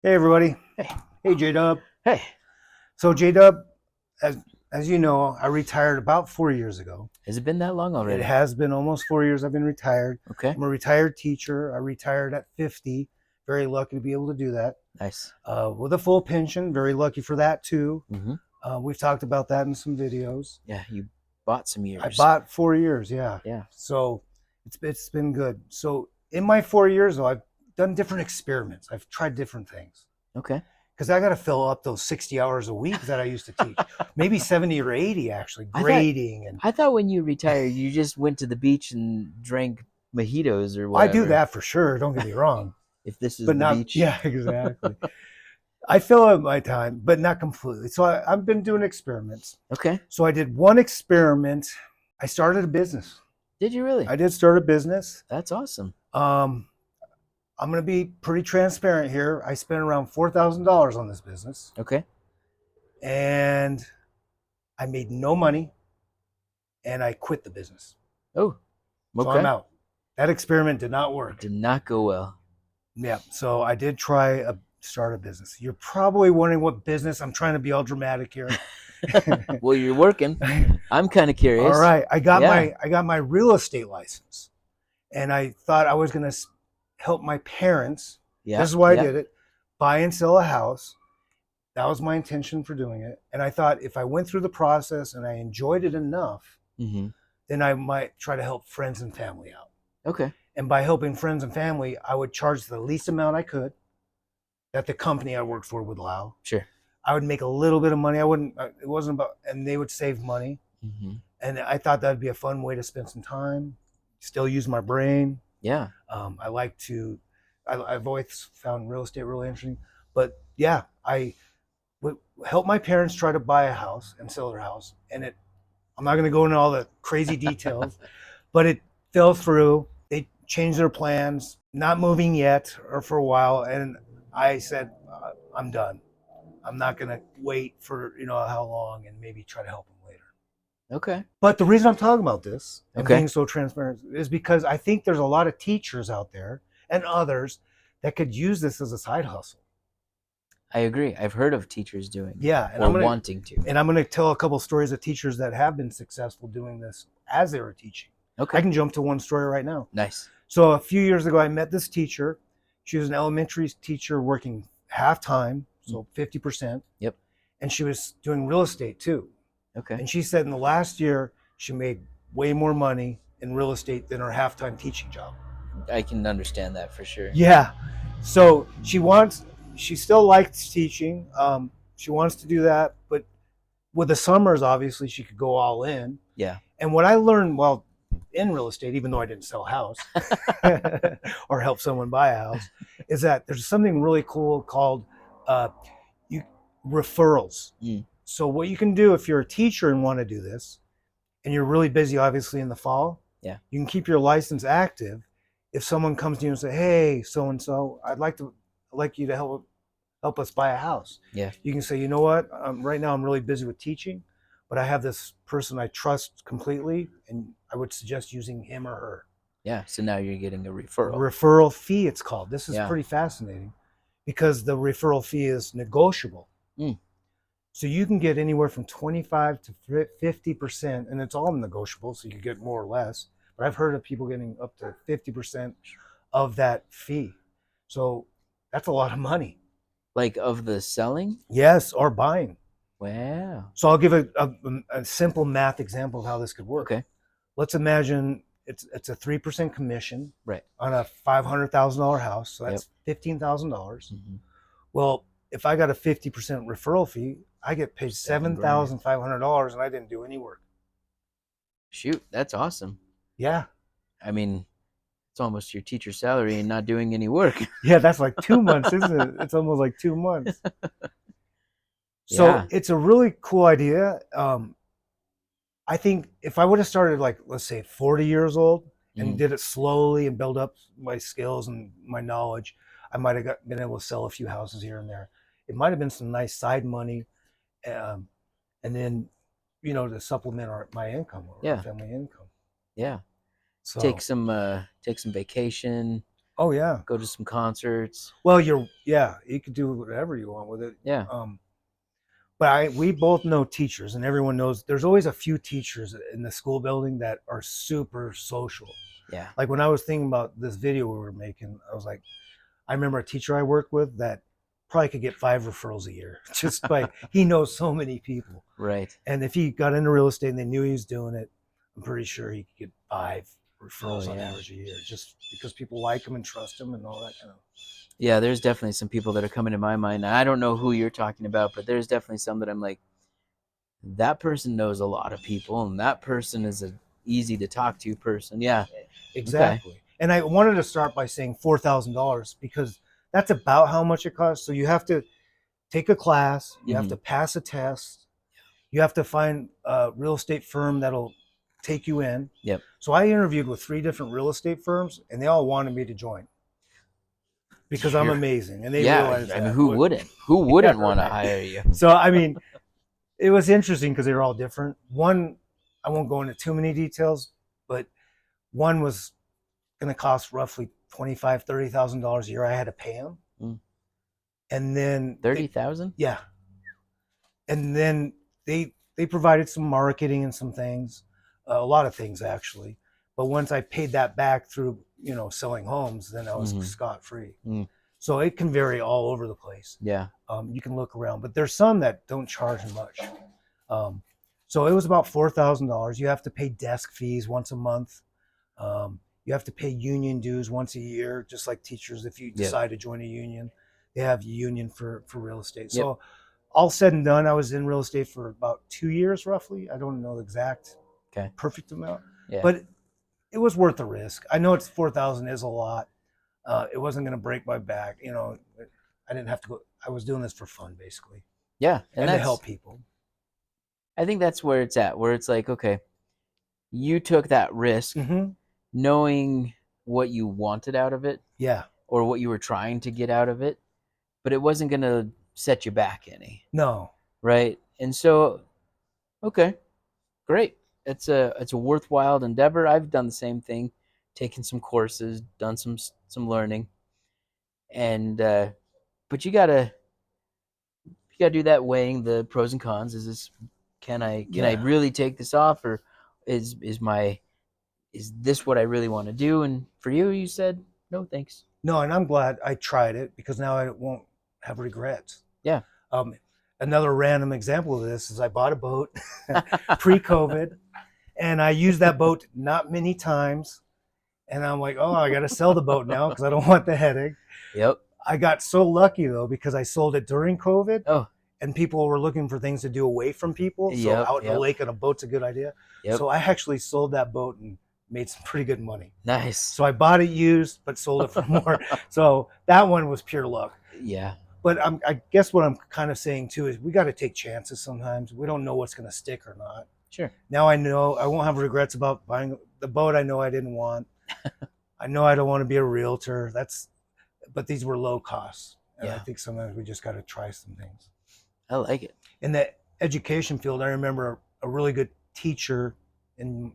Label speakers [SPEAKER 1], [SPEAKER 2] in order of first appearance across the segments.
[SPEAKER 1] Hey everybody.
[SPEAKER 2] Hey,
[SPEAKER 1] Hey J-Dub.
[SPEAKER 2] hey,
[SPEAKER 1] So J-Dub, as you know, I retired about 4 years ago.
[SPEAKER 2] has it been that long
[SPEAKER 1] It
[SPEAKER 2] already?
[SPEAKER 1] has been almost 4 years I've been retired.
[SPEAKER 2] Okay,
[SPEAKER 1] I'm a retired teacher. I retired at 50. Very lucky to be able to do that.
[SPEAKER 2] nice.
[SPEAKER 1] With a full pension. Very lucky for that too.
[SPEAKER 2] Mm-hmm.
[SPEAKER 1] We've talked about that in some videos.
[SPEAKER 2] Yeah, you bought some
[SPEAKER 1] I
[SPEAKER 2] years.
[SPEAKER 1] bought 4 years, yeah.
[SPEAKER 2] Yeah.
[SPEAKER 1] So it's been good. So in my 4 years though, I've done different experiments. I've tried different things.
[SPEAKER 2] Okay.
[SPEAKER 1] Because I got to fill up those 60 hours a week that I used to teach. Maybe 70 or 80 actually,
[SPEAKER 2] I thought
[SPEAKER 1] grading. And
[SPEAKER 2] I thought when you retired, you just went to the beach and drank mojitos or
[SPEAKER 1] I do
[SPEAKER 2] whatever.
[SPEAKER 1] that for sure. Don't get me wrong.
[SPEAKER 2] If this is
[SPEAKER 1] But
[SPEAKER 2] the
[SPEAKER 1] not,
[SPEAKER 2] beach.
[SPEAKER 1] yeah, exactly. I fill up my time, but not completely. So I've been doing experiments.
[SPEAKER 2] Okay.
[SPEAKER 1] So I did one experiment. I started a business.
[SPEAKER 2] Did you really?
[SPEAKER 1] I did start a business.
[SPEAKER 2] That's awesome.
[SPEAKER 1] Um, I'm going to be pretty transparent here. I spent around $4,000 on this business
[SPEAKER 2] Okay.
[SPEAKER 1] and I made no money and I quit the business.
[SPEAKER 2] Oh,
[SPEAKER 1] So I'm
[SPEAKER 2] okay.
[SPEAKER 1] out. That experiment did not
[SPEAKER 2] It
[SPEAKER 1] work.
[SPEAKER 2] did not go well.
[SPEAKER 1] Yeah. So I did try start a business. You're probably wondering what business. I'm trying to be all dramatic here.
[SPEAKER 2] Well, you're working. I'm kind of
[SPEAKER 1] All
[SPEAKER 2] curious.
[SPEAKER 1] right.
[SPEAKER 2] Yeah.
[SPEAKER 1] I got my real estate license, and I thought I was going to help my parents.
[SPEAKER 2] Yeah.
[SPEAKER 1] This is why I
[SPEAKER 2] Yeah.
[SPEAKER 1] did it. Buy and sell a house. That was my intention for doing it. And I thought if I went through the process and I enjoyed it enough,
[SPEAKER 2] Mm-hmm.
[SPEAKER 1] then I might try to help friends and family out.
[SPEAKER 2] Okay.
[SPEAKER 1] And by helping friends and family, I would charge the least amount I could that the company I worked for would allow.
[SPEAKER 2] Sure.
[SPEAKER 1] I would make a little bit of money. I wouldn't, it wasn't about, and they would save money.
[SPEAKER 2] Mm-hmm.
[SPEAKER 1] And I thought that'd be a fun way to spend some time, still use my brain.
[SPEAKER 2] Yeah.
[SPEAKER 1] I like to, I've always found real estate really interesting. But yeah, I would help my parents try to buy a house and sell their house. And I'm not going to go into all the crazy details, but it fell through. They changed their plans, not moving yet or for a while. And I said, I'm done. I'm not going to wait for, how long and maybe try to help them later.
[SPEAKER 2] Okay.
[SPEAKER 1] But the reason I'm talking about this and
[SPEAKER 2] Okay.
[SPEAKER 1] being so transparent is because I think there's a lot of teachers out there and others that could use this as a side hustle.
[SPEAKER 2] I agree. I've heard of teachers doing
[SPEAKER 1] Yeah, and
[SPEAKER 2] or wanting to.
[SPEAKER 1] I'm gonna tell a couple of stories of teachers that have been successful doing this as they were teaching. I
[SPEAKER 2] Okay.
[SPEAKER 1] can jump to one story right now.
[SPEAKER 2] Nice.
[SPEAKER 1] So a few years ago, I met this teacher. She was an elementary teacher working half time, so 50%,
[SPEAKER 2] Yep.
[SPEAKER 1] and she was doing real estate too.
[SPEAKER 2] Okay.
[SPEAKER 1] And she said in the last year, she made way more money in real estate than her half-time teaching job.
[SPEAKER 2] I can understand that for sure.
[SPEAKER 1] Yeah. So she still likes teaching. She wants to do that, but with the summers, obviously, she could go all in.
[SPEAKER 2] Yeah.
[SPEAKER 1] And what I learned while in real estate, even though I didn't sell a house or help someone buy a house, is that there's something really cool called uh, you referrals.
[SPEAKER 2] Mm.
[SPEAKER 1] So what you can do if you're a teacher and want to do this, and you're really busy, obviously in the fall,
[SPEAKER 2] Yeah.
[SPEAKER 1] you can keep your license active. If someone comes to you and say, "Hey, so and so, I'd like you to help us buy a house,"
[SPEAKER 2] Yeah.
[SPEAKER 1] you can say, "You know what? Right now I'm really busy with teaching, but I have this person I trust completely, and I would suggest using him or her."
[SPEAKER 2] Yeah. So now you're getting a referral.
[SPEAKER 1] Referral fee, it's called. This is
[SPEAKER 2] Yeah.
[SPEAKER 1] pretty fascinating because the referral fee is negotiable.
[SPEAKER 2] Mm.
[SPEAKER 1] So you can get anywhere from 25 to 50%, and it's all negotiable, so you can get more or less. But I've heard of people getting up to 50% of that fee. So that's a lot of money.
[SPEAKER 2] Like of the selling?
[SPEAKER 1] Yes, or buying.
[SPEAKER 2] Wow.
[SPEAKER 1] So I'll give a simple math example of how this could work.
[SPEAKER 2] Okay.
[SPEAKER 1] Let's imagine it's a 3% commission
[SPEAKER 2] Right.
[SPEAKER 1] on a $500,000 house. So that's $15,000.
[SPEAKER 2] Mm-hmm.
[SPEAKER 1] Well, if I got a 50% referral fee, I get paid $7,500 and I didn't do any work.
[SPEAKER 2] Shoot, that's awesome.
[SPEAKER 1] Yeah.
[SPEAKER 2] I mean, it's almost your teacher salary and not doing any work.
[SPEAKER 1] Yeah, that's like 2 months, isn't it? It's almost like 2 months. So
[SPEAKER 2] Yeah.
[SPEAKER 1] it's a really cool idea. I think if I would have started like, let's say 40 years old and
[SPEAKER 2] Mm.
[SPEAKER 1] did it slowly and build up my skills and my knowledge, I might have been able to sell a few houses here and there. It might have been some nice side money. And then, to supplement my income or
[SPEAKER 2] Yeah.
[SPEAKER 1] family income.
[SPEAKER 2] Yeah.
[SPEAKER 1] So
[SPEAKER 2] Take some vacation.
[SPEAKER 1] Oh yeah.
[SPEAKER 2] go to some concerts.
[SPEAKER 1] Well, you could do whatever you want with it.
[SPEAKER 2] Yeah.
[SPEAKER 1] But we both know teachers, and everyone knows there's always a few teachers in the school building that are super social.
[SPEAKER 2] Yeah.
[SPEAKER 1] Like when I was thinking about this video we were making, I was like, I remember a teacher I worked with that probably could get 5 referrals a year just by he knows so many people.
[SPEAKER 2] Right.
[SPEAKER 1] And if he got into real estate and they knew he was doing it, I'm pretty sure he could get 5 referrals on average a year, just because people like him and trust him and all that kind of.
[SPEAKER 2] Yeah, there's definitely some people that are coming to my mind. I don't know who you're talking about, but there's definitely some that I'm like, that person knows a lot of people, and that person is a easy to talk to person. Yeah.
[SPEAKER 1] Exactly. Okay. And I wanted to start by saying $4,000 because that's about how much it costs. So you have to take a class, you have to pass a test, you have to find a real estate firm that'll take you in.
[SPEAKER 2] Yep.
[SPEAKER 1] So I interviewed with 3 different real estate firms, and they all wanted me to join because I'm amazing, and they realized that.
[SPEAKER 2] I mean, who wouldn't? Who wouldn't want to hire you?
[SPEAKER 1] So I mean, it was interesting because they were all different. One, I won't go into too many details, but one was going to cost roughly $25,000-$30,000 a year. I had to pay them, and then
[SPEAKER 2] 30,000.
[SPEAKER 1] Yeah, and then they provided some marketing and some things, a lot of things actually. But once I paid that back through selling homes, then I was scot-free. So it can vary all over the place.
[SPEAKER 2] Yeah.
[SPEAKER 1] You can look around, but there's some that don't charge much. So it was about $4,000. You have to pay desk fees once a month. You have to pay union dues once a year, just like teachers. If you decide to join a union, they have a union for real estate. So all said and done, I was in real estate for about 2 years, roughly. I don't know the exact perfect amount, but it was worth the risk. I know it's 4,000 is a lot. It wasn't going to break my back. I didn't have to go. I was doing this for fun, basically.
[SPEAKER 2] Yeah,
[SPEAKER 1] and to help people.
[SPEAKER 2] I think that's where it's at. Where it's like, okay, you took that risk, knowing what you wanted out of it, or what you were trying to get out of it, but it wasn't going to set you back any.
[SPEAKER 1] No.
[SPEAKER 2] Right. And so, okay, great. It's a worthwhile endeavor. I've done the same thing, taken some courses, done some learning, and but you gotta do that, weighing the pros and cons. Is this can I really take this off, or is this what I really want to do? And for you, you said no, thanks.
[SPEAKER 1] No, and I'm glad I tried it because now I won't have regrets.
[SPEAKER 2] Yeah.
[SPEAKER 1] Another random example of this is I bought a boat pre-COVID, and I used that boat not many times. And I'm like, oh, I got to sell the boat now because I don't want the headache.
[SPEAKER 2] Yep.
[SPEAKER 1] I got so lucky, though, because I sold it during COVID.
[SPEAKER 2] Oh.
[SPEAKER 1] And people were looking for things to do away from people. So out in the lake on a boat's a good idea. Yep. So I actually sold that boat and made some pretty good money.
[SPEAKER 2] Nice.
[SPEAKER 1] So I bought it used, but sold it for more. So that one was pure luck.
[SPEAKER 2] Yeah.
[SPEAKER 1] But I guess what I'm kind of saying, too, is we got to take chances sometimes. We don't know what's going to stick or not.
[SPEAKER 2] Sure.
[SPEAKER 1] Now I know I won't have regrets about buying the boat I know I didn't want. I know I don't want to be a realtor. But these were low costs. And I think sometimes we just got to try some things.
[SPEAKER 2] I like it.
[SPEAKER 1] In the education field, I remember a really good teacher and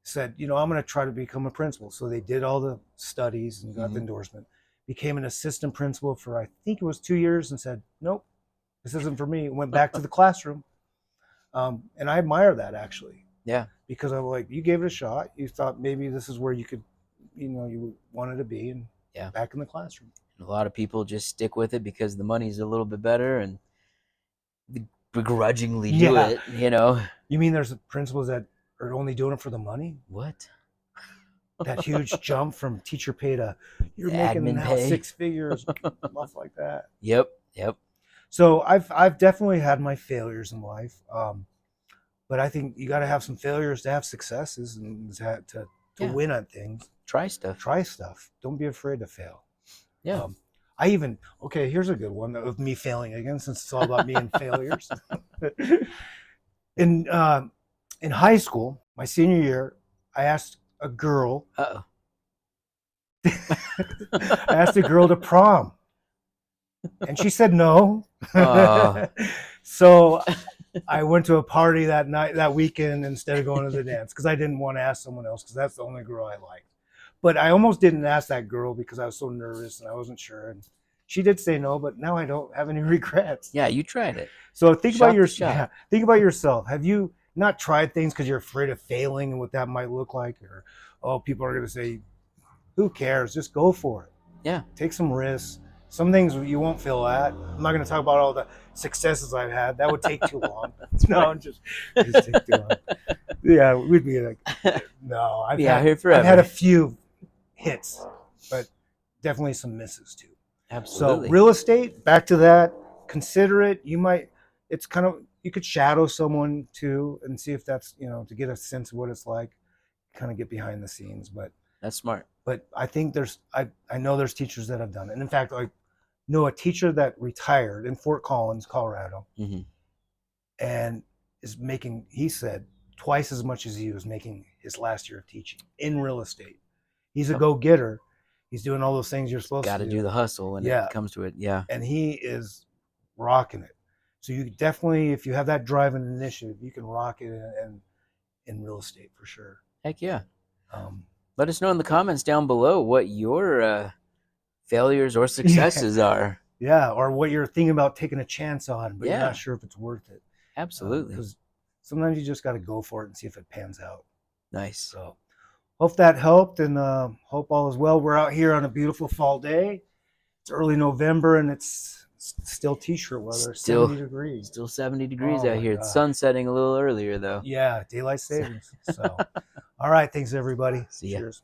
[SPEAKER 1] said, I'm going to try to become a principal. So they did all the studies and got the endorsement. Became an assistant principal for, I think it was 2 years, and said, nope, this isn't for me. Went back to the classroom. And I admire that, actually.
[SPEAKER 2] Yeah.
[SPEAKER 1] Because I'm like, you gave it a shot. You thought maybe this is where you could, you wanted to be, and back in the classroom.
[SPEAKER 2] A lot of people just stick with it because the money's a little bit better and begrudgingly do it,
[SPEAKER 1] You mean there's principals that are only doing it for the money?
[SPEAKER 2] What?
[SPEAKER 1] That huge jump from teacher pay to you're making now 6 figures, stuff like that.
[SPEAKER 2] Yep.
[SPEAKER 1] So I've definitely had my failures in life, but I think you got to have some failures to have successes and to win at things.
[SPEAKER 2] Try stuff. Don't be afraid to fail. Yeah.
[SPEAKER 1] Here's a good one of me failing again, since it's all about me and failures. In high school, my senior year, I asked a girl. I asked a girl to prom, and she said no. So I went to a party that weekend instead of going to the dance because I didn't want to ask someone else because that's the only girl I liked. But I almost didn't ask that girl because I was so nervous and I wasn't sure. And she did say no, but now I don't have any regrets.
[SPEAKER 2] Yeah, you tried it.
[SPEAKER 1] So think about
[SPEAKER 2] Shot
[SPEAKER 1] your
[SPEAKER 2] the shot.
[SPEAKER 1] yeah, think about yourself. Have you not tried things because you're afraid of failing and what that might look like, or oh, people are going to say, "Who cares? Just go for it.
[SPEAKER 2] Yeah.
[SPEAKER 1] Take some risks. Some things you won't fail at." I'm not going to talk about all the successes I've had. That would take too long. No, I'm just take too long. Yeah, we'd be like, no.
[SPEAKER 2] Be out here forever.
[SPEAKER 1] I've had a few hits, but definitely some misses too.
[SPEAKER 2] Absolutely.
[SPEAKER 1] So real estate, back to that, consider it. It's kind of, you could shadow someone too and see if that's, to get a sense of what it's like, kind of get behind the scenes. But
[SPEAKER 2] that's smart.
[SPEAKER 1] But I think I know there's teachers that have done it. And in fact, I know a teacher that retired in Fort Collins, Colorado,
[SPEAKER 2] Mm-hmm.
[SPEAKER 1] and is making, he said, twice as much as he was making his last year of teaching in real estate. He's a go-getter. He's doing all those things you're supposed to do.
[SPEAKER 2] Got to do the hustle when it comes to it. Yeah.
[SPEAKER 1] And he is rocking it. So you definitely, if you have that drive and initiative, you can rock it in real estate for sure.
[SPEAKER 2] Heck yeah. Let us know in the comments down below what your failures or successes are.
[SPEAKER 1] Yeah, or what you're thinking about taking a chance on, but you're not sure if it's worth it.
[SPEAKER 2] Absolutely.
[SPEAKER 1] Because sometimes you just got to go for it and see if it pans out.
[SPEAKER 2] Nice.
[SPEAKER 1] So hope that helped, and hope all is well. We're out here on a beautiful fall day. It's early November, and it's still t-shirt weather. 70 degrees.
[SPEAKER 2] Still 70 degrees out here. It's sun setting a little earlier, though.
[SPEAKER 1] Yeah, daylight savings. So, all right. Thanks, everybody.
[SPEAKER 2] See ya.
[SPEAKER 1] Cheers.